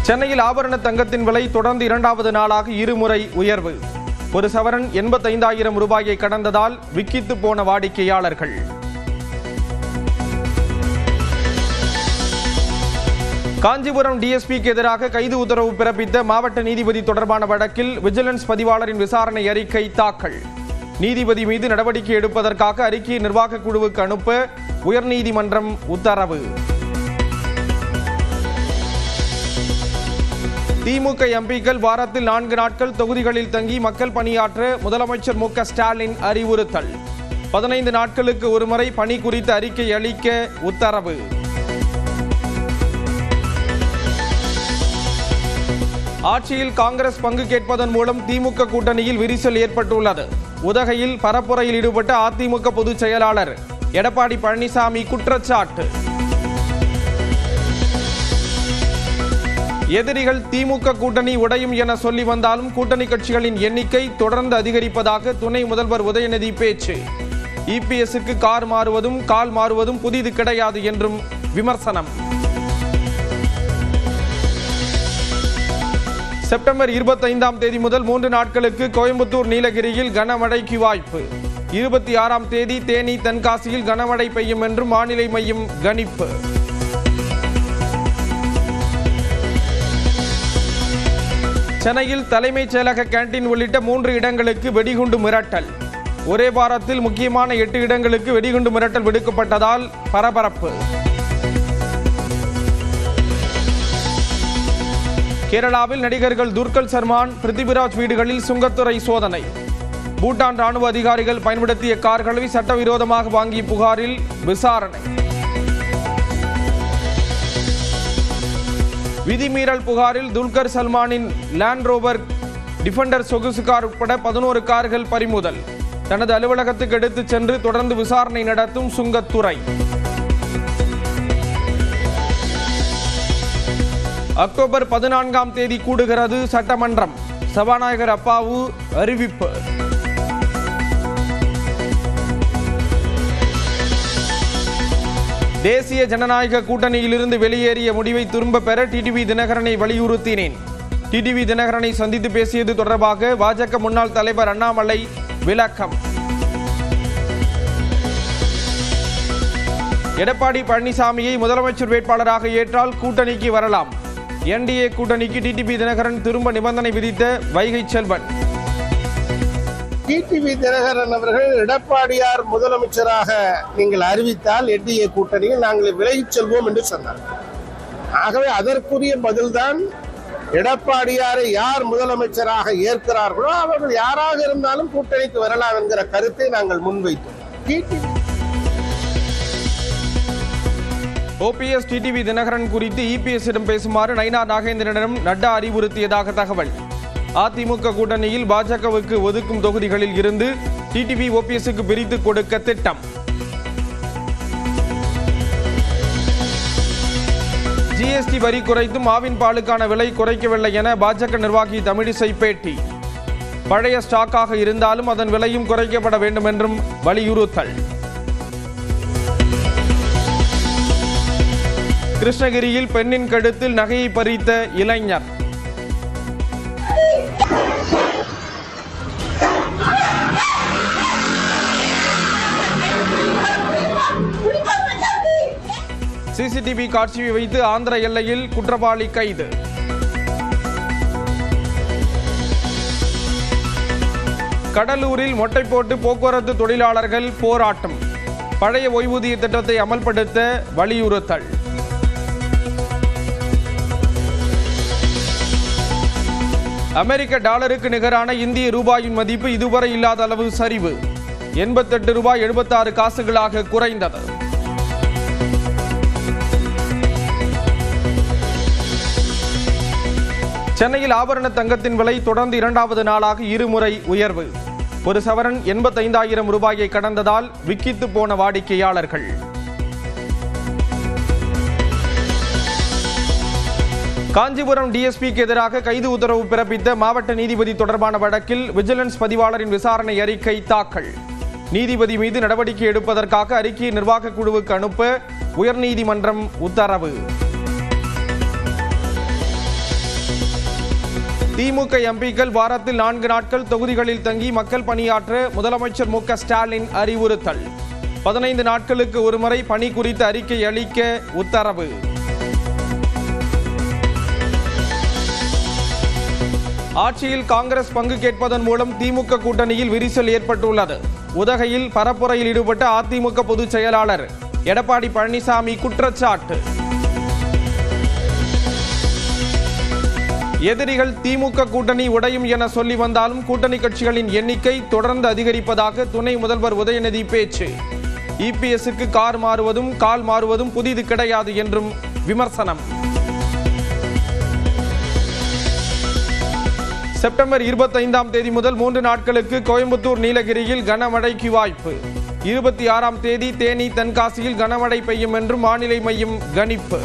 சென்னையில் ஆபரண தங்கத்தின் விலை தொடர்ந்து இரண்டாவது நாளாக இருமுறை உயர்வு. ஒரு சவரன் 85,000 ரூபாயை கடந்ததால் விக்கித்து போன வாடிக்கையாளர்கள். காஞ்சிபுரம் டிஎஸ்பிக்கு எதிராக கைது உத்தரவு பிறப்பித்த மாவட்ட நீதிபதி தொடர்பான வழக்கில் விஜிலன்ஸ் பதிவாளரின் விசாரணை அறிக்கை தாக்கல். நீதிபதி மீது நடவடிக்கை எடுப்பதற்காக அறிக்கையை நிர்வாக குழுவுக்கு அனுப்ப உயர்நீதிமன்றம் உத்தரவு. திமுக எம்பிக்கள் வாரத்தில் 4 நாட்கள் தொகுதிகளில் தங்கி மக்கள் பணியாற்ற முதலமைச்சர் மு.க. ஸ்டாலின் அறிவுறுத்தல். 15 நாட்களுக்கு ஒருமுறை பணி குறித்த அறிக்கை அளிக்க உத்தரவு. ஆட்சியில் காங்கிரஸ் பங்கு கேட்பதன் மூலம் திமுக கூட்டணியில் விரிசல் ஏற்பட்டுள்ளது. உதகையில் பரப்புரையில் ஈடுபட்ட அதிமுக பொதுச் செயலாளர் எடப்பாடி பழனிசாமி குற்றச்சாட்டு. எதிரிகள் திமுக கூட்டணி உடையும் என சொல்லி வந்தாலும் கூட்டணி கட்சிகளின் எண்ணிக்கை தொடர்ந்து அதிகரிப்பதாக துணை முதல்வர் உதயநிதி பேச்சு. இபிஎஸ்க்கு கார் மாறுவதும் கால் மாறுவதும் புதிது கிடையாது என்றும் விமர்சனம். செப்டம்பர் 25ஆம் தேதி முதல் 3 நாட்களுக்கு கோயம்புத்தூர் நீலகிரியில் கனமழைக்கு வாய்ப்பு. 26ஆம் தேதி தேனி தென்காசியில் கனமழை பெய்யும் என்றும் வானிலை மையம் கணிப்பு. சென்னையில் தலைமைச் செயலக கேண்டீன் உள்ளிட்ட 3 இடங்களுக்கு வெடிகுண்டு மிரட்டல். ஒரே வாரத்தில் முக்கியமான 8 இடங்களுக்கு வெடிகுண்டு மிரட்டல் விடுக்கப்பட்டதால் பரபரப்பு. கேரளாவில் நடிகர்கள் துர்கல் சல்மான், பிருத்திவிராஜ் வீடுகளில் சுங்கத்துறை சோதனை. பூட்டான் ராணுவ அதிகாரிகள் பயன்படுத்திய கார்களை சட்டவிரோதமாக வாங்கிய புகாரில் விசாரணை. விதிமீறல் புகாரில் துல்கர் சல்மானின் லேண்ட் ரோவர் டிஃபெண்டர் சொகுசு கார் உட்பட 11 கார்கள் பறிமுதல். தனது அலுவலகத்துக்கு எடுத்துச் சென்று தொடர்ந்து விசாரணை நடத்தும் சுங்கத்துறை. அக்டோபர் 14ஆம் தேதி கூடுகிறது சட்டமன்றம். சபாநாயகர் அப்பாவு அறிவிப்பு. தேசிய ஜனநாயக கூட்டணியிலிருந்து வெளியேறிய முடிவை திரும்ப பெற டிடிவி தினகரனை வலியுறுத்தினேன். டிடிவி தினகரனை சந்தித்து பேசியது தொடர்பாக பாஜக முன்னாள் தலைவர் அண்ணாமலை விளக்கம். எடப்பாடி பழனிசாமியை முதலமைச்சர் வேட்பாளராக ஏற்றால் கூட்டணிக்கு வரலாம். என்டிஏ கூட்டணிக்கு டிடிவி தினகரன் திரும்ப நிபந்தனை விதித்த வைகை செல்வன். டிடிவி தினகரன் அவர்கள் எடப்பாடியார் முதலமைச்சராக நீங்கள் அறிவித்தால் என்டிஏ கூட்டணியில் நாங்கள் விலகிச் செல்வோம் என்று சொன்னார். ஆகவே அதற்குரிய பதில்தான் எடப்பாடியாரை யார் முதலமைச்சராக ஏற்கிறார்களோ அவர்கள் யாராக இருந்தாலும் கூட்டணிக்கு வரலாம் என்கிற கருத்தை நாங்கள் முன்வைத்தோம். ஓபிஎஸ் டிடிவி தினகரன் குறித்து இபிஎஸ்ஸிடம் பேசுமாறு நயினார் நாகேந்திரனிடம் நட்டா அறிவுறுத்தியதாக தகவல். அதிமுக கூட்டணியில் பாஜகவுக்கு ஒதுக்கும் தொகுதிகளில் இருந்து டிடிவி ஓபிஎஸ்க்கு பிரித்து கொடுக்க திட்டம். ஜிஎஸ்டி வரி குறைத்தும் ஆவின் பாலுக்கான விலை குறைக்கவில்லை என பாஜக நிர்வாகி தமிழிசை பேட்டி. பழைய ஸ்டாக்காக இருந்தாலும் அதன் விலையும் குறைக்கப்பட வேண்டும் என்றும் வலியுறுத்தல். கிருஷ்ணகிரியில் பெண்ணின் கழுத்தில் நகையை பறித்த இளைஞர். சிசிடிவி காட்சியை வைத்து ஆந்திர எல்லையில் குற்றவாளி கைது. கடலூரில் மொட்டை போட்டு போக்குவரத்து தொழிலாளர்கள் போராட்டம். பழைய ஓய்வூதிய திட்டத்தை அமல்படுத்த வலியுறுத்தல். அமெரிக்க டாலருக்கு நிகரான இந்திய ரூபாயின் மதிப்பு இதுவரை இல்லாத அளவு சரிவு. 88 ரூபாய் 76 காசுகளாக குறைந்தது. சென்னையில் ஆபரண தங்கத்தின் விலை தொடர்ந்து இரண்டாவது நாளாக இருமுறை உயர்வு. ஒரு சவரன் 85,000 ரூபாயை கடந்ததால் விக்கித்து போன வாடிக்கையாளர்கள். காஞ்சிபுரம் டிஎஸ்பிக்கு எதிராக கைது உத்தரவு பிறப்பித்த மாவட்ட நீதிபதி தொடர்பான வழக்கில் விஜிலன்ஸ் பதிவாளரின் விசாரணை அறிக்கை தாக்கல். நீதிபதி மீது நடவடிக்கை எடுப்பதற்காக அறிக்கையை நிர்வாக குழுவுக்கு அனுப்ப உயர்நீதிமன்றம் உத்தரவு. திமுக எம்பிக்கள் வாரத்தில் 4 நாட்கள் தொகுதிகளில் தங்கி மக்கள் பணியாற்ற முதலமைச்சர் மு க ஸ்டாலின் அறிவுறுத்தல். 15 நாட்களுக்கு ஒருமுறை பணி குறித்து அறிக்கை அளிக்க உத்தரவு. ஆட்சியில் காங்கிரஸ் பங்கு கேட்பதன் மூலம் திமுக கூட்டணியில் விரிசல் ஏற்பட்டுள்ளது. உதகையில் பரப்புரையில் ஈடுபட்ட அதிமுக பொதுச் செயலாளர் எடப்பாடி பழனிசாமி குற்றச்சாட்டு. எதிரிகள் திமுக கூட்டணி உடையும் என சொல்லி வந்தாலும் கூட்டணி கட்சிகளின் எண்ணிக்கை தொடர்ந்து அதிகரிப்பதாக துணை முதல்வர் உதயநிதி பேச்சு. இபிஎஸ்க்கு கார் மாறுவதும் கால் மாறுவதும் புதிது கிடையாது என்றும் விமர்சனம். செப்டம்பர் 25ஆம் தேதி முதல் 3 நாட்களுக்கு கோயம்புத்தூர் நீலகிரியில் கனமழைக்கு வாய்ப்பு. 26ஆம் தேதி தேனி தென்காசியில் கனமழை பெய்யும் என்றும் வானிலை மையம் கணிப்பு.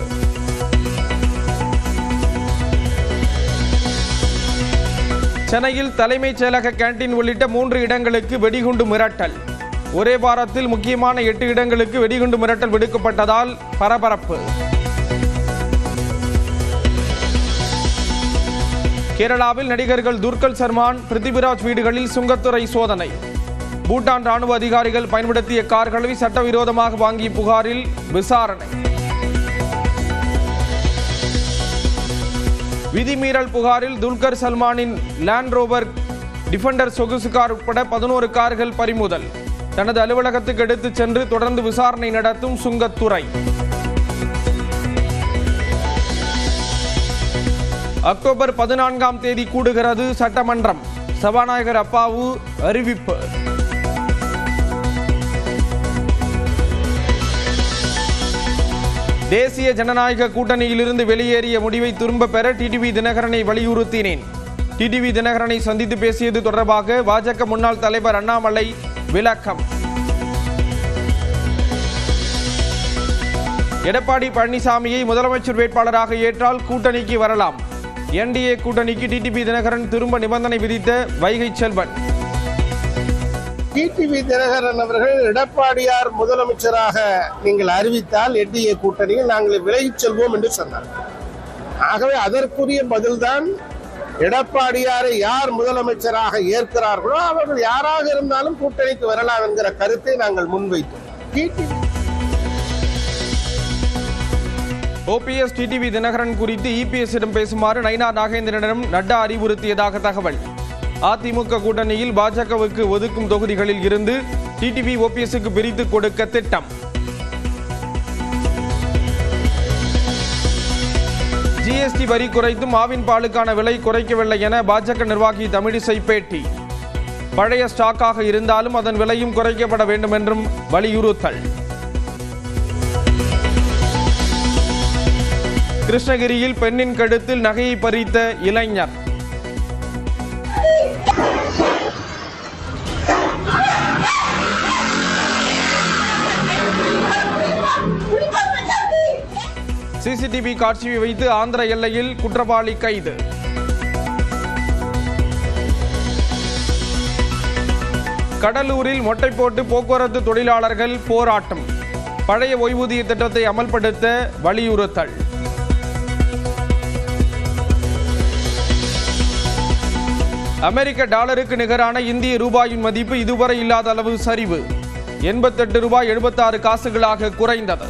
சென்னையில் தலைமைச் செயலக கேண்டீன் உள்ளிட்ட 3 இடங்களுக்கு வெடிகுண்டு மிரட்டல். ஒரே வாரத்தில் முக்கியமான 8 இடங்களுக்கு வெடிகுண்டு மிரட்டல் விடுக்கப்பட்டதால் பரபரப்பு. கேரளாவில் நடிகர்கள் துர்கல் சல்மான், பிருத்திவிராஜ் வீடுகளில் சுங்கத்துறை சோதனை. பூட்டான் ராணுவ அதிகாரிகள் பயன்படுத்திய கார்களை சட்டவிரோதமாக வாங்கிய புகாரில் விசாரணை. விதிமீறல் புகாரில் துல்கர் சல்மானின் லேண்ட் ரோவர் டிஃபெண்டர் சொகுசு கார் உட்பட 11 கார்கள் பறிமுதல். தனது அலுவலகத்துக்கு எடுத்துச் சென்று தொடர்ந்து விசாரணை நடத்தும் சுங்கத்துறை. அக்டோபர் 14ஆம் தேதி கூடுகிறது சட்டமன்றம். சபாநாயகர் அப்பாவு அறிவிப்பு. தேசிய ஜனநாயக கூட்டணியிலிருந்து வெளியேறிய முடிவை திரும்ப பெற டிடிவி தினகரனை வலியுறுத்தினேன். டிடிவி தினகரனை சந்தித்து பேசியது தொடர்பாக பாஜக முன்னாள் தலைவர் அண்ணாமலை விளக்கம். எடப்பாடி பழனிசாமியை முதலமைச்சர் வேட்பாளராக ஏற்றால் கூட்டணிக்கு வரலாம். என்டிஏ கூட்டணிக்கு டிடிவி தினகரன் திரும்ப நிபந்தனை விதித்த வைகை செல்வன். டிடிவி தினகரன் அவர்கள் எடப்பாடியார் முதலமைச்சராக நீங்கள் அறிவித்தால் என்டிஏ கூட்டணியில் நாங்கள் விலகிச் செல்வோம் என்று சொன்னார். ஆகவே அதற்குரிய பதில்தான் எடப்பாடியாரை யார் முதலமைச்சராக ஏற்கிறார்களோ அவர்கள் யாராக இருந்தாலும் கூட்டணிக்கு வரலாம் என்கிற கருத்தை நாங்கள் முன்வைத்தோம். ஓபிஎஸ் டிடிவி தினகரன் குறித்து இபிஎஸ்ஸிடம் பேசுமாறு நயினார் நாகேந்திரனிடம் நட்டா அறிவுறுத்தியதாக தகவல். அதிமுக கூட்டணியில் பாஜகவுக்கு ஒதுக்கும் தொகுதிகளில் இருந்து டிடிவி ஓபிஎஸ்க்கு பிரித்து கொடுக்க திட்டம். ஜிஎஸ்டி வரி குறைத்தும் ஆவின் பாலுக்கான விலை குறைக்கவில்லை என பாஜக நிர்வாகி தமிழிசை பேட்டி. பழைய ஸ்டாக்காக இருந்தாலும் அதன் விலையும் குறைக்கப்பட வேண்டும் என்றும் வலியுறுத்தல். கிருஷ்ணகிரியில் பெண்ணின் கழுத்தில் நகையை பறித்த இளைஞர். சிசிடிவி காட்சியை வைத்து ஆந்திர எல்லையில் குற்றவாளி கைது. கடலூரில் மொட்டை போட்டு போக்குவரத்து தொழிலாளர்கள் போராட்டம். பழைய ஓய்வூதிய திட்டத்தை அமல்படுத்த வலியுறுத்தல். அமெரிக்க டாலருக்கு நிகரான இந்திய ரூபாயின் மதிப்பு இதுவரை இல்லாத அளவு சரிவு. 88 ரூபாய் 76 காசுகளாக குறைந்தது.